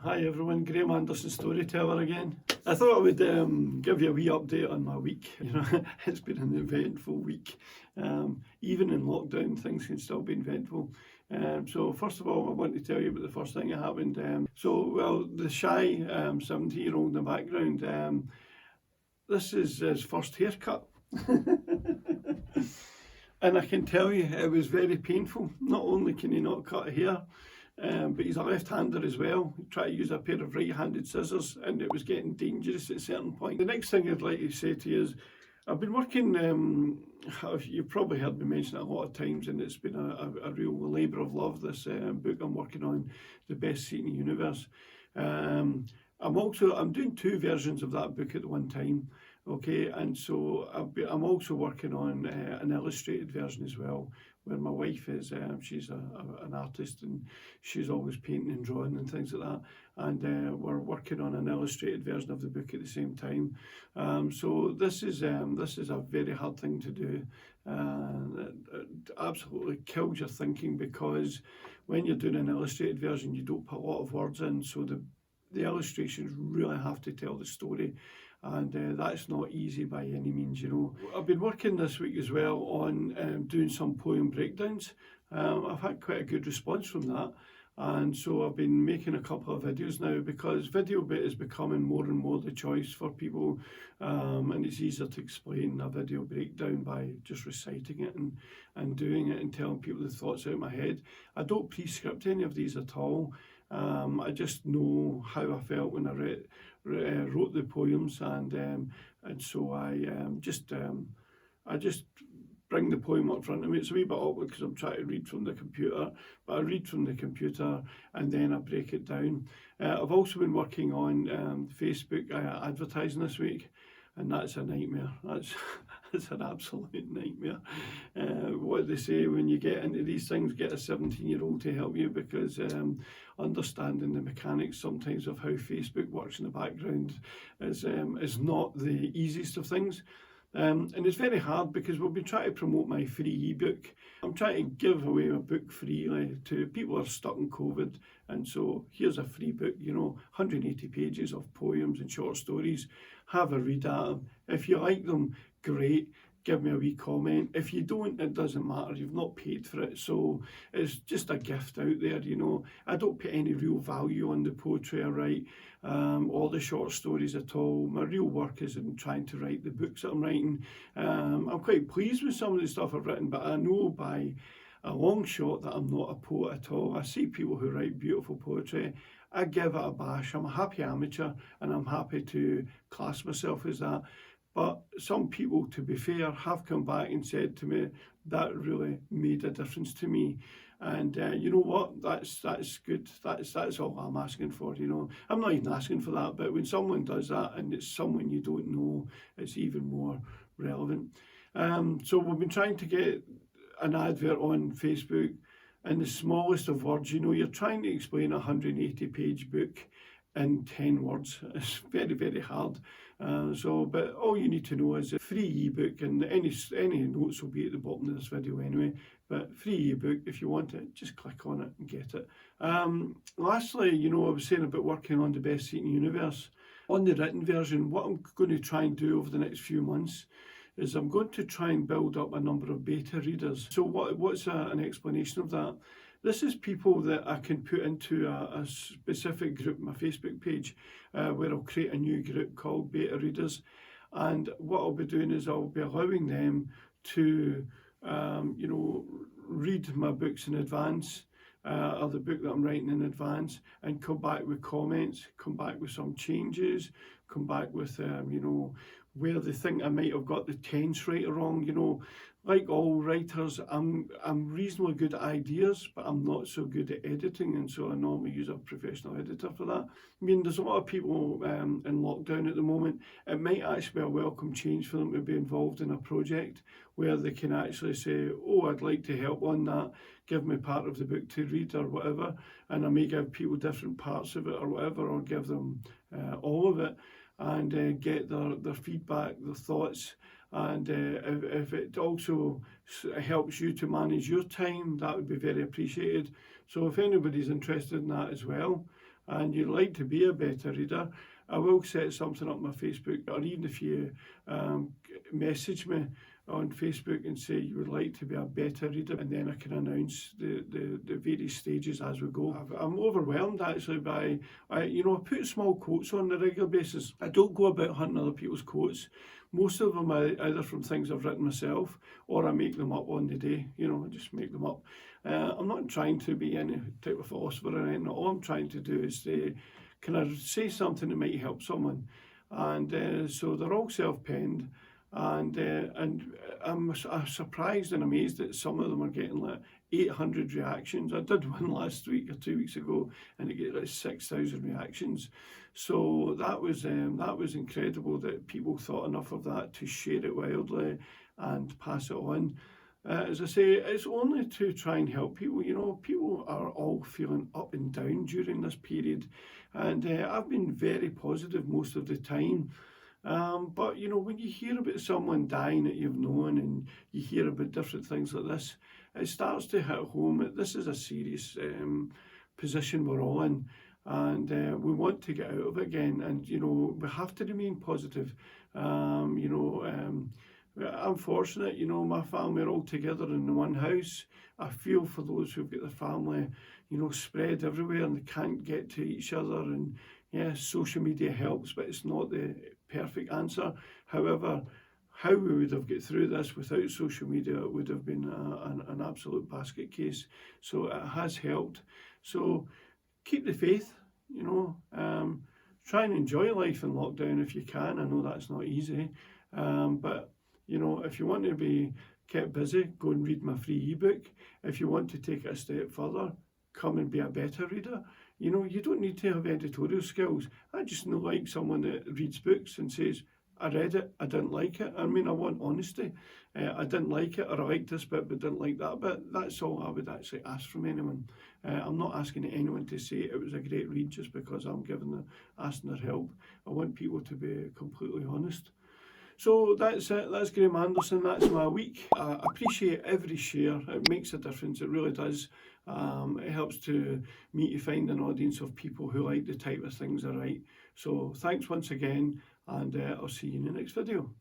Hi everyone, Graham Anderson, storyteller again. I thought I would give you a wee update on my week. It's been an eventful week. Even in lockdown, things can still be eventful. So first of all, I want to tell you about the first thing that happened. The shy 17-year-old in the background, this is his first haircut. And I can tell you, it was very painful. Not only can he not cut hair, but he's a left-hander as well. He tried to use a pair of right-handed scissors and it was getting dangerous at a certain point. The next thing I'd like to say to you is, I've been working, you've probably heard me mention it a lot of times, and it's been a real labour of love, this book I'm working on, The Best Seat in the Universe. I'm doing two versions of that book at one time. Okay, and so I'm also working on an illustrated version as well, where my wife is, she's an artist and she's always painting and drawing and things like that, and we're working on an illustrated version of the book at the same time. So this is a very hard thing to do. It absolutely kills your thinking, because when you're doing an illustrated version, you don't put a lot of words in, so the illustrations really have to tell the story. And that's not easy by any means, I've been working this week as well on doing some poem breakdowns. I've had quite a good response from that, and so I've been making a couple of videos now, because video bit is becoming more and more the choice for people, and it's easier to explain a video breakdown by just reciting it and doing it and telling people the thoughts out of my head. I don't pre-script any of these at all. I just know how I felt when I wrote the poems, and so I just bring the poem up front of me. It's a wee bit awkward because I'm trying to read from the computer, but I read from the computer and then I break it down. I've also been working on Facebook advertising this week, and that's a nightmare. It's an absolute nightmare. What they say when you get into these things, get a 17-year-old to help you, because understanding the mechanics sometimes of how Facebook works in the background is not the easiest of things. And it's very hard, because we've been trying to promote my free ebook. I'm trying to give away my book freely to people who are stuck in COVID, and so here's a free book, 180 pages of poems and short stories. Have a read at them. If you like them, great, give me a wee comment. If you don't, it doesn't matter, you've not paid for it, so it's just a gift out there. I don't put any real value on the poetry I write, or the short stories at all. My real work is in trying to write the books that I'm writing. I'm quite pleased with some of the stuff I've written, but I know by a long shot that I'm not a poet at all. I see people who write beautiful poetry. I give it a bash. I'm a happy amateur, and I'm happy to class myself as that. But some people, to be fair, have come back and said to me, that really made a difference to me. And you know what? That's good. That's all I'm asking for. I'm not even asking for that, but when someone does that and it's someone you don't know, it's even more relevant. So we've been trying to get an advert on Facebook in the smallest of words. You're trying to explain a 180-page book in 10 words. It's very, very hard. But all you need to know is a free ebook, and any notes will be at the bottom of this video anyway. But free ebook, if you want it, just click on it and get it. Lastly, I was saying about working on The Best Seat in the Universe. On the written version, what I'm going to try and do over the next few months is I'm going to try and build up a number of beta readers. So what's an explanation of that? This is people that I can put into a specific group, my Facebook page, where I'll create a new group called Beta Readers. And what I'll be doing is I'll be allowing them to, read my books in advance, or the book that I'm writing in advance, and come back with comments, come back with some changes, come back with, where they think I might have got the tense right or wrong. Like all writers, I'm reasonably good at ideas, but I'm not so good at editing, and so I normally use a professional editor for that. There's a lot of people in lockdown at the moment. It might actually be a welcome change for them to be involved in a project where they can actually say, oh, I'd like to help on that, give me part of the book to read or whatever, and I may give people different parts of it or whatever, or give them all of it, and get their feedback, their thoughts. And if it also helps you to manage your time, that would be very appreciated. So if anybody's interested in that as well, and you'd like to be a better reader, I will set something up on my Facebook, or even if you message me on Facebook and say you would like to be a better reader, and then I can announce the various stages as we go. I'm overwhelmed actually by, I put small quotes on a regular basis. I don't go about hunting other people's quotes. Most of them are either from things I've written myself, or I make them up on the day, I just make them up. I'm not trying to be any type of philosopher or anything. All I'm trying to do is can I say something that might help someone? And so they're all self-penned, and I'm surprised and amazed that some of them are getting like 800 reactions. I did one last week or 2 weeks ago, and it get like 6,000 reactions. So that was incredible that people thought enough of that to share it wildly and pass it on. As I say, it's only to try and help people. People are all feeling up and down during this period, and I've been very positive most of the time. But when you hear about someone dying that you've known, and you hear about different things like this, it starts to hit home that this is a serious position we're all in, and we want to get out of it again. And we have to remain positive. I'm fortunate, my family are all together in one house. I feel for those who've got their family, spread everywhere and they can't get to each other. And yes, social media helps, but it's not the perfect answer. However, how we would have got through this without social media would have been an absolute basket case. So it has helped. So keep the faith, try and enjoy life in lockdown if you can. I know that's not easy, but if you want to be kept busy, go and read my free ebook. If you want to take it a step further, come and be a better reader. You don't need to have editorial skills. I just know like someone that reads books and says, I read it, I didn't like it. I want honesty. I didn't like it, or I liked this bit but didn't like that bit. That's all I would actually ask from anyone. I'm not asking anyone to say it was a great read just because I'm asking their help. I want people to be completely honest. So that's it. That's Graham Anderson. That's my week. I appreciate every share. It makes a difference. It really does. It helps me to find an audience of people who like the type of things I write. So thanks once again, and I'll see you in the next video.